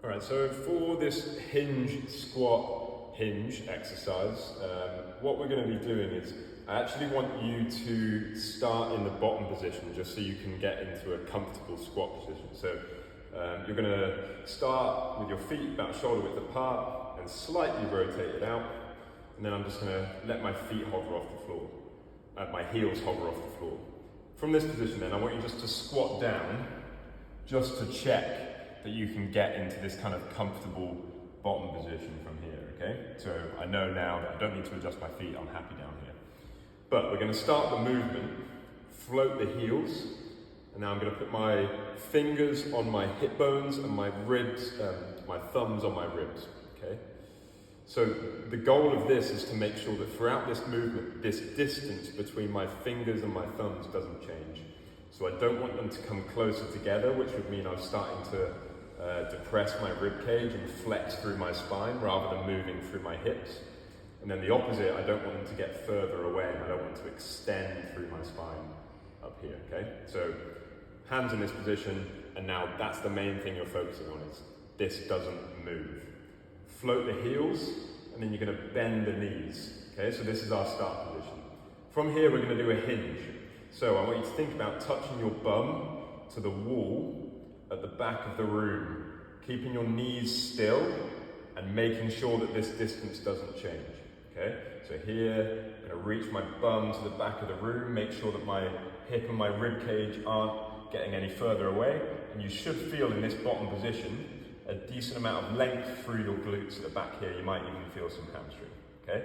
Alright, so for this hinge squat hinge exercise, what we're going to be doing is, I actually want you to start in the bottom position just so you can get into a comfortable squat position. So you're going to start with your feet about shoulder width apart and slightly rotate it out, and then I'm just going to let my feet hover off the floor, my heels hover off the floor. From this position then, I want you just to squat down just to check that you can get into this kind of comfortable bottom position from here, okay? So I know now that I don't need to adjust my feet, I'm happy down here. But we're going to start the movement, float the heels, and now I'm going to put my fingers on my hip bones and my ribs, my thumbs on my ribs, okay? So the goal of this is to make sure that throughout this movement, this distance between my fingers and my thumbs doesn't change. So I don't want them to come closer together, which would mean I'm starting to depress my rib cage and flex through my spine rather than moving through my hips. And then the opposite, I don't want them to get further away and I don't want to extend through my spine up here, okay? So hands in this position, and now that's the main thing you're focusing on, is this doesn't move. Float the heels, and then you're going to bend the knees, okay? So this is our start position. From here, we're going to do a hinge. So I want you to think about touching your bum to the wall at the back of the room, keeping your knees still and making sure that this distance doesn't change, okay? So here, I'm going to reach my bum to the back of the room, make sure that my hip and my rib cage aren't getting any further away, and you should feel in this bottom position a decent amount of length through your glutes at the back here. You might even feel some hamstring, okay?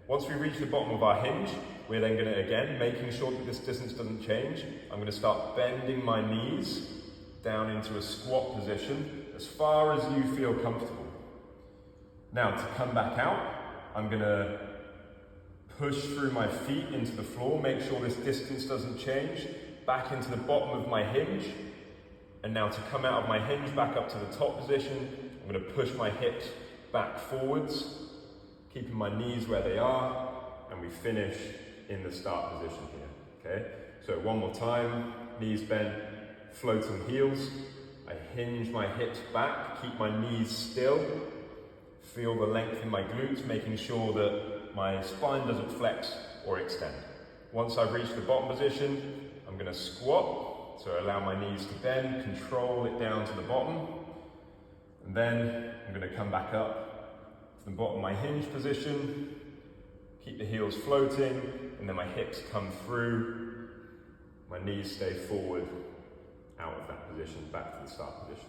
Once we reach the bottom of our hinge, we're then going to, again, making sure that this distance doesn't change, I'm going to start bending my knees down into a squat position as far as you feel comfortable. Now, to come back out, I'm going to push through my feet into the floor, make sure this distance doesn't change, back into the bottom of my hinge, and now to come out of my hinge back up to the top position, I'm going to push my hips back forwards, keeping my knees where they are, and we finish in the start position here, okay? So one more time, knees bent, floating heels, I hinge my hips back, keep my knees still, feel the length in my glutes, making sure that my spine doesn't flex or extend. Once I've reached the bottom position, I'm going to squat, so allow my knees to bend, control it down to the bottom, and then I'm going to come back up to the bottom of my hinge position, keep the heels floating, and then my hips come through, my knees stay forward, out of that position, back to the start position.